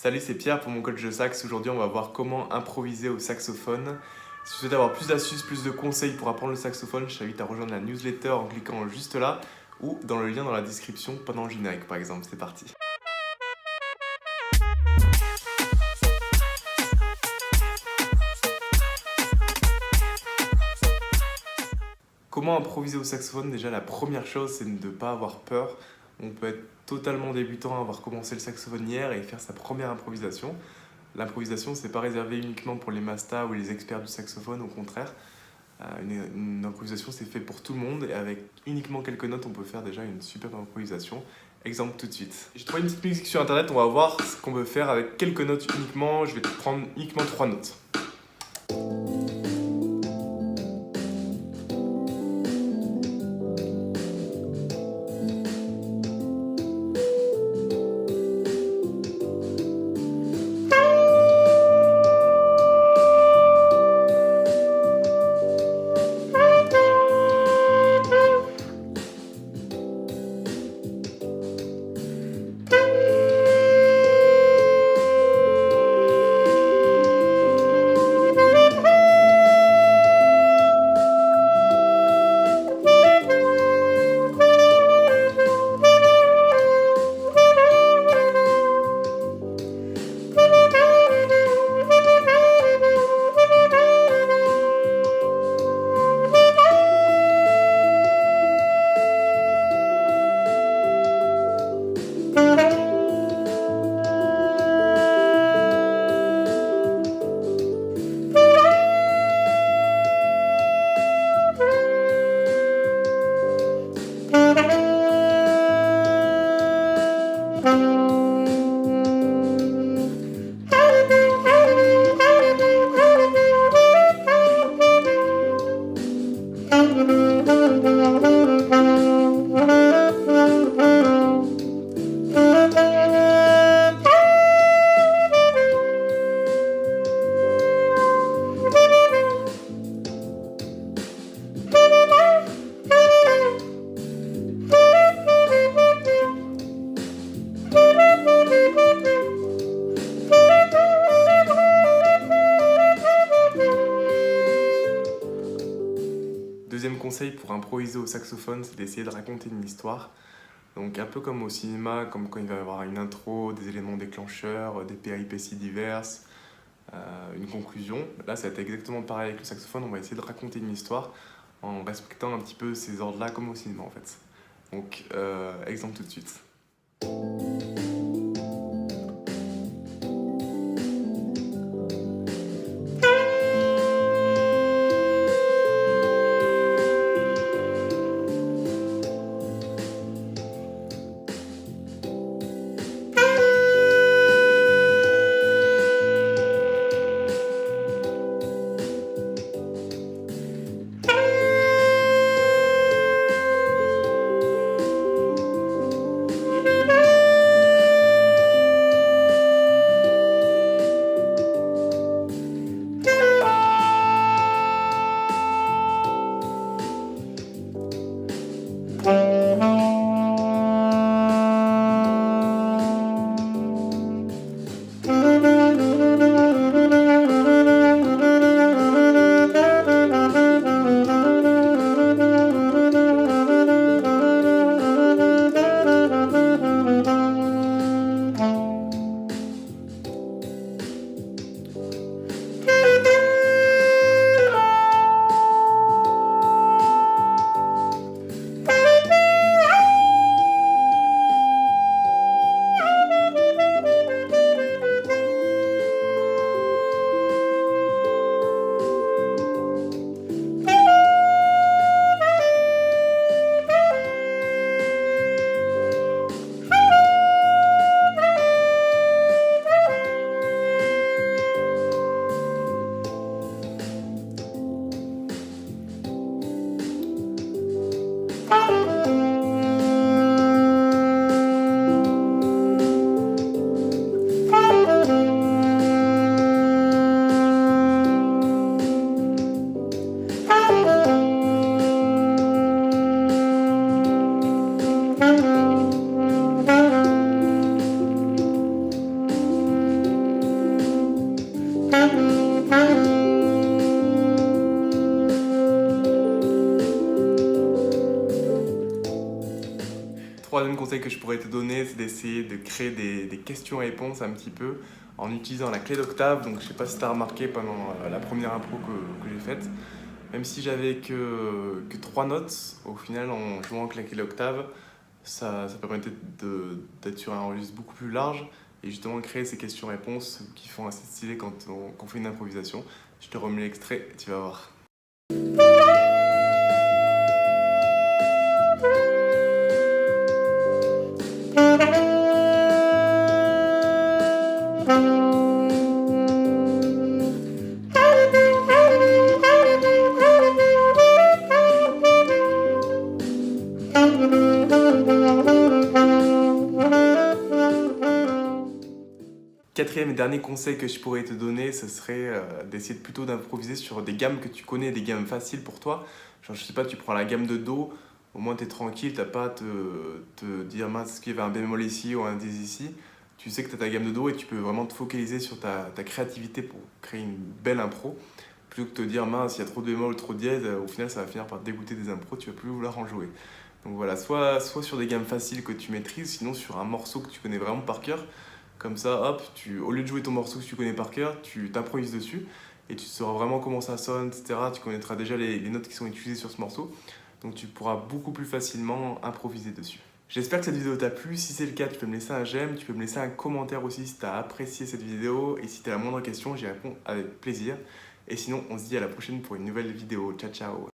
Salut, c'est Pierre pour mon coach de sax. Aujourd'hui, on va voir comment improviser au saxophone. Si tu souhaites avoir plus d'astuces, plus de conseils pour apprendre le saxophone, je t'invite à rejoindre la newsletter en cliquant juste là ou dans le lien dans la description pendant le générique par exemple. C'est parti. Comment improviser au saxophone? Déjà, la première chose, c'est de ne pas avoir peur. On peut être totalement débutant, avoir commencé le saxophone hier et faire sa première improvisation. L'improvisation, c'est pas réservé uniquement pour les mastas ou les experts du saxophone, au contraire. Une improvisation, c'est fait pour tout le monde et avec uniquement quelques notes, on peut faire déjà une superbe improvisation. Exemple tout de suite. J'ai trouvé une petite musique sur internet, on va voir ce qu'on peut faire avec quelques notes uniquement. Je vais prendre uniquement 3 notes. Deuxième conseil pour improviser au saxophone, c'est d'essayer de raconter une histoire. Donc un peu comme au cinéma, comme quand il va y avoir une intro, des éléments déclencheurs, des péripéties diverses, une conclusion. Là, ça va être exactement pareil avec le saxophone, on va essayer de raconter une histoire en respectant un petit peu ces ordres-là comme au cinéma en fait. Donc exemple tout de suite. conseil que je pourrais te donner, c'est d'essayer de créer des questions-réponses un petit peu en utilisant la clé d'octave. Donc je sais pas si tu as remarqué pendant la première impro que j'ai faite, même si j'avais que 3 notes, au final en jouant avec la clé d'octave, ça permettait d'être sur un registre beaucoup plus large et justement créer ces questions-réponses qui font assez stylé quand on fait une improvisation. Je te remets l'extrait, tu vas voir. Quatrième et dernier conseil que je pourrais te donner, ce serait d'essayer plutôt d'improviser sur des gammes que tu connais, des gammes faciles pour toi. Genre, je sais pas, tu prends la gamme de Do, au moins tu es tranquille, t'as pas à te dire mince, est-ce qu'il y avait un bémol ici ou un dièse ici. Tu sais que tu as ta gamme de Do et tu peux vraiment te focaliser sur ta créativité pour créer une belle impro. Plutôt que de te dire mince, il y a trop de bémol, trop de dièse, au final ça va finir par te dégoûter des impros, tu vas plus vouloir en jouer. Donc voilà, soit sur des gammes faciles que tu maîtrises, sinon sur un morceau que tu connais vraiment par cœur. Comme ça, hop, au lieu de jouer ton morceau que tu connais par cœur, tu t'improvises dessus et tu sauras vraiment comment ça sonne, etc. Tu connaîtras déjà les notes qui sont utilisées sur ce morceau. Donc tu pourras beaucoup plus facilement improviser dessus. J'espère que cette vidéo t'a plu. Si c'est le cas, tu peux me laisser un j'aime, tu peux me laisser un commentaire aussi si tu as apprécié cette vidéo. Et si tu as la moindre question, j'y réponds avec plaisir. Et sinon, on se dit à la prochaine pour une nouvelle vidéo. Ciao, ciao!